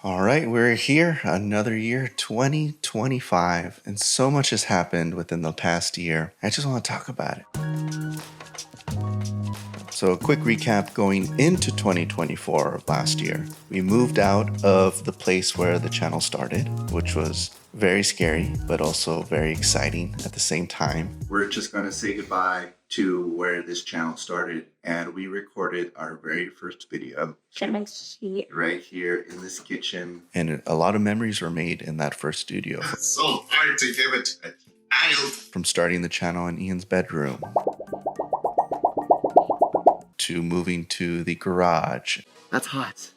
All right, we're here, another year, 2025, and so much has happened within the past year. I just want to talk about it. So a quick recap going into 2024 of last year. We moved out of the place where the channel started, which was very scary, but also very exciting at the same time. We're just going to say goodbye to where this channel started, and we recorded our very first video right here in this kitchen. And a lot of memories were made in that first studio. So hard to give it a child. From starting the channel in Ian's bedroom, to moving to the garage. That's hot.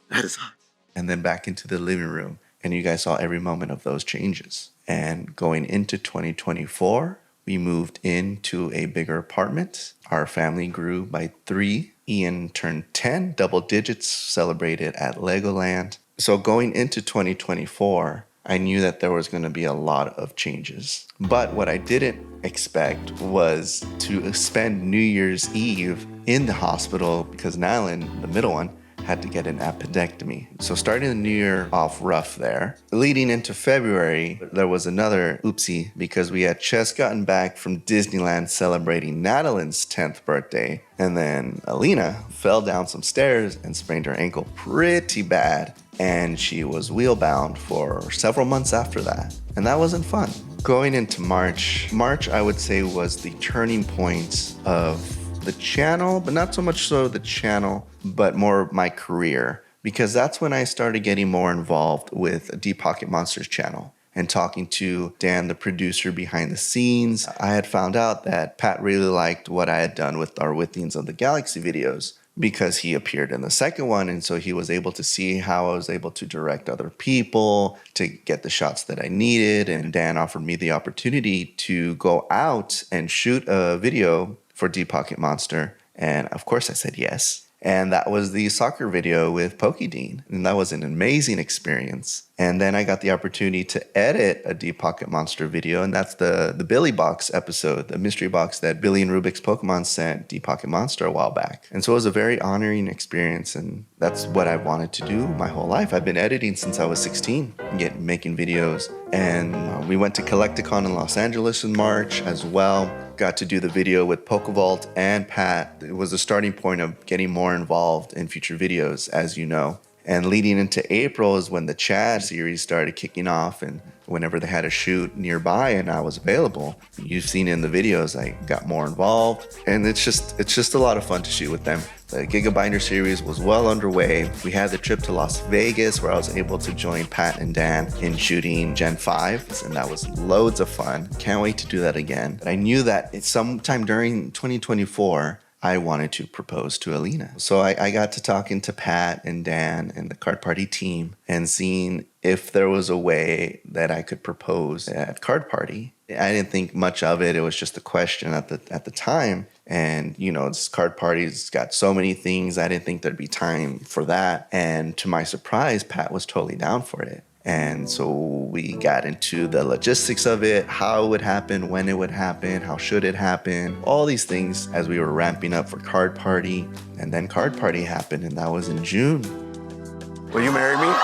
That is hot. And then back into the living room. And you guys saw every moment of those changes. And going into 2024, we moved into a bigger apartment. Our family grew by 3. Ian turned 10, double digits, celebrated at Legoland. So going into 2024, I knew that there was going to be a lot of changes. But what I didn't expect was to spend New Year's Eve in the hospital because Nylan, the middle one, had to get an appendectomy. So starting the new year off rough there. Leading into February, there was another oopsie because we had just gotten back from Disneyland celebrating Natalie's 10th birthday. And then Alina fell down some stairs and sprained her ankle pretty bad. And she was wheelbound for several months after that. And that wasn't fun. Going into March I would say was the turning point of the channel, but not so much so the channel, but more my career, because that's when I started getting more involved with Deep Pocket Monsters channel and talking to Dan, the producer behind the scenes. I had found out that Pat really liked what I had done with our Withians of the Galaxy videos because he appeared in the second one, and so he was able to see how I was able to direct other people to get the shots that I needed, and Dan offered me the opportunity to go out and shoot a video for Deep Pocket Monster, and of course I said yes. And that was the soccer video with Pokedean, and that was an amazing experience. And then I got the opportunity to edit a Deep Pocket Monster video, and that's the Billy Box episode, the mystery box that Billy and Rubik's Pokemon sent Deep Pocket Monster a while back. And so it was a very honoring experience, and that's what I wanted to do my whole life. I've been editing since I was 16, making videos. And we went to Collecticon in Los Angeles in March as well. Got to do the video with Pokevault and Pat. It was the starting point of getting more involved in future videos, as you know. And leading into April is when the Chad series started kicking off, and whenever they had a shoot nearby and I was available, you've seen in the videos, I got more involved, and it's just a lot of fun to shoot with them. The Gigabinder series was well underway. We had the trip to Las Vegas where I was able to join Pat and Dan in shooting Gen 5, and that was loads of fun. Can't wait to do that again. But I knew that sometime during 2024, I wanted to propose to Alina. So I got to talking to Pat and Dan and the Card Party team and seeing if there was a way that I could propose at Card Party. I didn't think much of it. It was just a question at the time. And, you know, this Card Party's got so many things. I didn't think there'd be time for that. And to my surprise, Pat was totally down for it. And so we got into the logistics of it, how it would happen, when it would happen, how should it happen, all these things as we were ramping up for Card Party. And then Card Party happened, and that was in June. Will you marry me?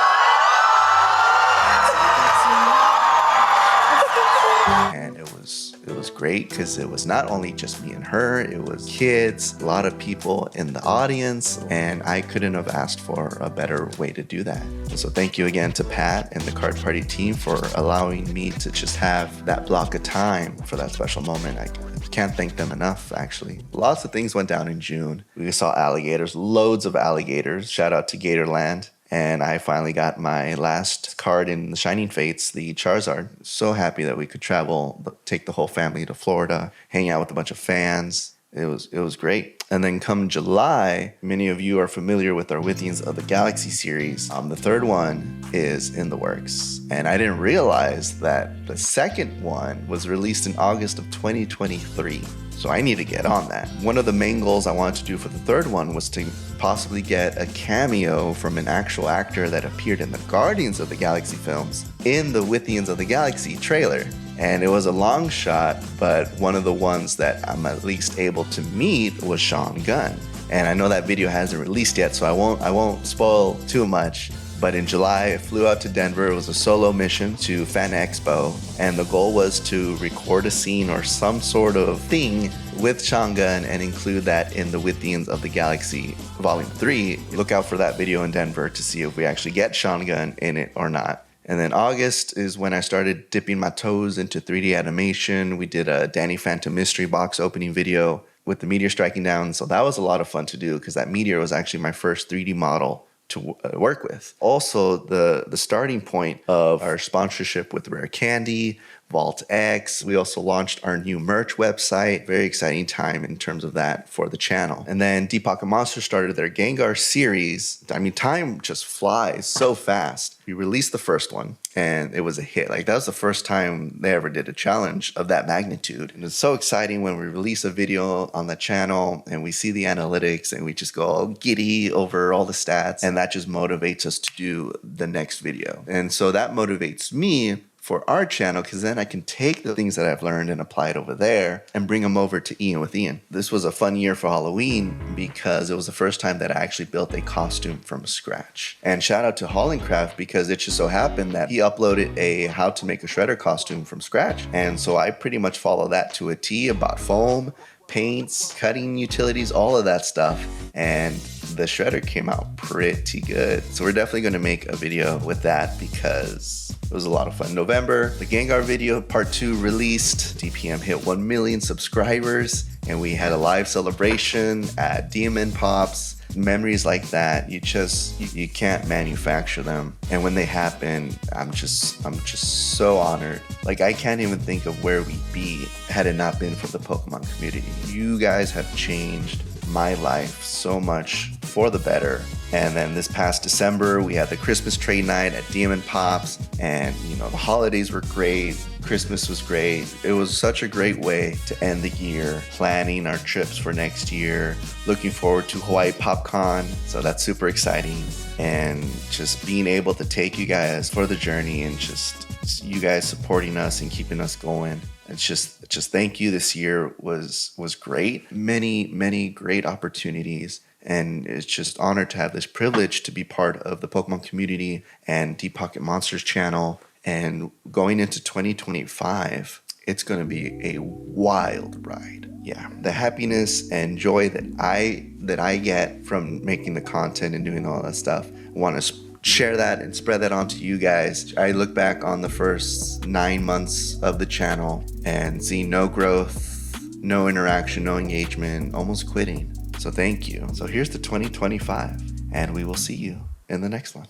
And it was great because it was not only just me and her, it was kids, a lot of people in the audience, and I couldn't have asked for a better way to do that. So thank you again to Pat and the Card Party team for allowing me to just have that block of time for that special moment. I can't thank them enough, actually. Lots of things went down in June. We saw alligators, loads of alligators. Shout out to Gatorland. And I finally got my last card in the Shining Fates, the Charizard. So happy that we could travel, take the whole family to Florida, hang out with a bunch of fans. It was great. And then come July, many of you are familiar with our Withians of the Galaxy series. The third one is in the works. And I didn't realize that the second one was released in August of 2023. So I need to get on that. One of the main goals I wanted to do for the third one was to possibly get a cameo from an actual actor that appeared in the Guardians of the Galaxy films in the Withians of the Galaxy trailer. And it was a long shot, but one of the ones that I'm at least able to meet was Sean Gunn. And I know that video hasn't released yet, so I won't spoil too much. But in July, I flew out to Denver. It was a solo mission to Fan Expo, and the goal was to record a scene or some sort of thing with Sean Gunn and include that in the Withians of the Galaxy Volume 3. Look out for that video in Denver to see if we actually get Sean Gunn in it or not. And then August is when I started dipping my toes into 3D animation. We did a Danny Phantom mystery box opening video with the meteor striking down. So that was a lot of fun to do because that meteor was actually my first 3D model to work with. Also, the starting point of our sponsorship with Rare Candy, Vault X. We also launched our new merch website. Very exciting time in terms of that for the channel. And then Deep Pocket Monsters started their Gengar series. I mean, time just flies so fast. We released the first one and it was a hit. Like, that was the first time they ever did a challenge of that magnitude. And it's so exciting when we release a video on the channel and we see the analytics and we just go all giddy over all the stats. And that just motivates us to do the next video. And so that motivates me for our channel, because then I can take the things that I've learned and apply it over there and bring them over to Ian with Ian. This was a fun year for Halloween because it was the first time that I actually built a costume from scratch. And shout out to Hollandcraft, because it just so happened that he uploaded a how to make a shredder costume from scratch. And so I pretty much follow that to a T. About foam, paints, cutting utilities, all of that stuff. And the shredder came out pretty good. So we're definitely going to make a video with that because it was a lot of fun. November, the Gengar video part 2 released. DPM hit 1 million subscribers and we had a live celebration at DMN Pops. Memories like that, you can't manufacture them. And when they happen, I'm just so honored. Like, I can't even think of where we'd be had it not been for the Pokemon community. You guys have changed my life so much for the better. And then this past December, we had the Christmas trade night at DMN Pops, and you know, the holidays were great. Christmas was great. It was such a great way to end the year, planning our trips for next year, looking forward to Hawaii PopCon. So that's super exciting. And just being able to take you guys for the journey and just you guys supporting us and keeping us going. It's just thank you. This year was great. Many great opportunities. And it's just honored to have this privilege to be part of the Pokemon community and Deep Pocket Monsters channel. And going into 2025, it's going to be a wild ride. Yeah, the happiness and joy that I get from making the content and doing all that stuff, I want to share that and spread that on to you guys. I look back on the first 9 months of the channel and see no growth, no interaction, no engagement, almost quitting. So thank you. So here's the 2025, and we will see you in the next one.